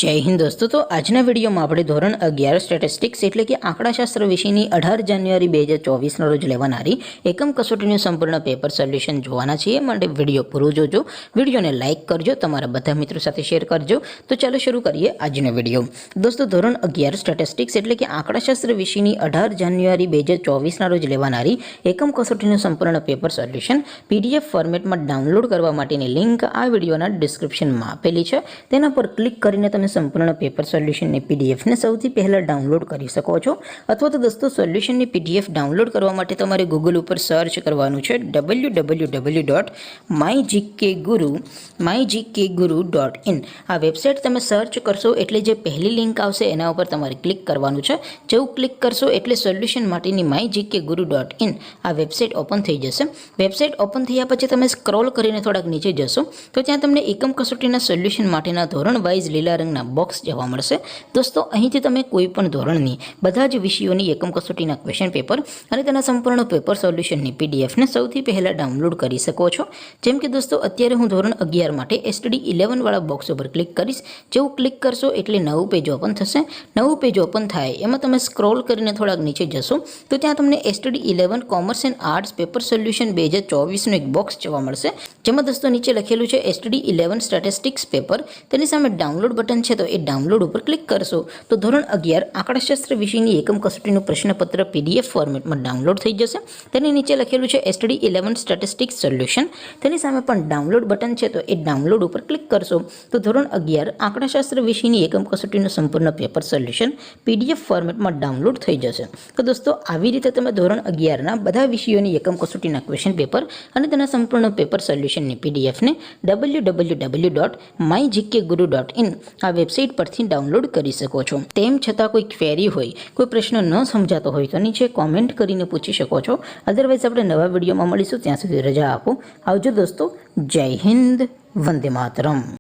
जय हिंद दोस्तों। तो आजना विडियो में આપણે ધોરણ 11 સ્ટેટિસ્ટિક્સ એટલે કે આંકડાશાસ્ત્ર વિષયની 18 જાન્યુઆરી 2024 રોજ લેવાનારી એકમ કસોટીનું સંપૂર્ણ પેપર સોલ્યુશન જોવાના છીએ। માટે વિડિયો પૂરો જોજો, વિડિયોને લાઈક કરજો, તમારા બધા મિત્રો સાથે શેર કરજો। તો ચાલો શરૂ કરીએ આજનો વિડિયો। દોસ્તો ધોરણ 11 સ્ટેટિસ્ટિક્સ એટલે કે આંકડાશાસ્ત્ર વિષયની 18 જાન્યુઆરી 2024 રોજ લેવાનારી એકમ કસોટીનું સંપૂર્ણ પેપર સોલ્યુશન PDF ફોર્મેટમાં ડાઉનલોડ કરવા માટેની લિંક આ વિડિયોના ડિસ્ક્રિપ્શનમાં આપેલી છે। તેના પર ક્લિક કરીને તમે સંપૂર્ણ પેપર સોલ્યુશનની PDF ને સૌથી પહેલા ડાઉનલોડ કરી શકો છો। અથવા તો દોસ્તો સોલ્યુશનની PDF ડાઉનલોડ કરવા માટે તમારે ગૂગલ ઉપર સર્ચ કરવાનું છે www.mygkguru.in। આ વેબસાઇટ તમે સર્ચ કરશો એટલે જે પહેલી લિંક આવશે એના ઉપર તમારે ક્લિક કરવાનું છે। જેવું ક્લિક કરશો એટલે સોલ્યુશન માટેની mygkguru.in આ વેબસાઇટ ઓપન થઈ જશે। વેબસાઇટ ઓપન થયા પછી તમે સ્ક્રોલ કરીને થોડાક નીચે જશો તો ત્યાં તમને એકમ કસોટીના સોલ્યુશન માટેના ધોરણ વાઇઝ લીલા રંગના બોક્સ જોવા મળશે। દોસ્તો અહીંથી તમે કોઈ પણ ધોરણની બધા જ વિષયોની એકમ કસોટીના ક્વેશ્ચન પેપર અને તેના સંપૂર્ણ પેપર સોલ્યુશનની PDF ને સૌથી પહેલા ડાઉનલોડ કરી શકો છો। જેમ કે દોસ્તો અત્યારે હું ધોરણ 11 માટે STD 11 વાળા બોક્સ ઉપર ક્લિક કરીશ। જેવું ક્લિક કરશો એટલે નવું પેજ ઓપન થશે। નવું પેજ ઓપન થાય એમાં તમે સ્ક્રોલ કરીને થોડાક નીચે જશો તો ત્યાં તમને STD 11 commerce and arts paper solution 2024 નું એક બોક્સ જોવા મળશે। જેમાં દોસ્તો નીચે લખેલું છે STD 11 સ્ટેટિસ્ટિક્સ પેપર। તેની સામે ડાઉનલોડ બટન છે તો એ ડાઉનલોડ ઉપર ક્લિક કરશો તો ધોરણ 11 આંકડાશાસ્ત્ર વિષયની એકમ કસોટીનું પ્રશ્નપત્ર PDF ફોર્મેટમાં ડાઉનલોડ થઈ જશે। તેની નીચે લખેલું છે STD 11 સ્ટેટિસ્ટિક્સ સોલ્યુશન। તેની સામે પણ ડાઉનલોડ બટન છે તો એ ડાઉનલોડ ઉપર ક્લિક કરશો તો ધોરણ 11 આંકડાશાસ્ત્ર વિષયની એકમ કસોટીનું સંપૂર્ણ પેપર સોલ્યુશન PDF ફોર્મેટમાં ડાઉનલોડ થઈ જશે। તો દોસ્તો આવી રીતે તમે ધોરણ 11ના બધા વિષયોની એકમ કસોટીના ક્વેશ્ચન પેપર અને તેના સંપૂર્ણ પેપર સોલ્યુશનની PDF ને www.mygkguru.in આ વેબસાઇટ પરથી ડાઉનલોડ કરી શકો છો। તેમ છતાં કોઈ ક્વેરી હોય, કોઈ પ્રશ્ન ન સમજાતો હોય તો નીચે કોમેન્ટ કરીને પૂછી શકો છો। અધરવાઇઝ આપણે નવા વિડીયોમાં મળીશું, ત્યાં સુધી રજા આપો। આવજો દોસ્તો, જય હિન્દ, વંદે માતરમ।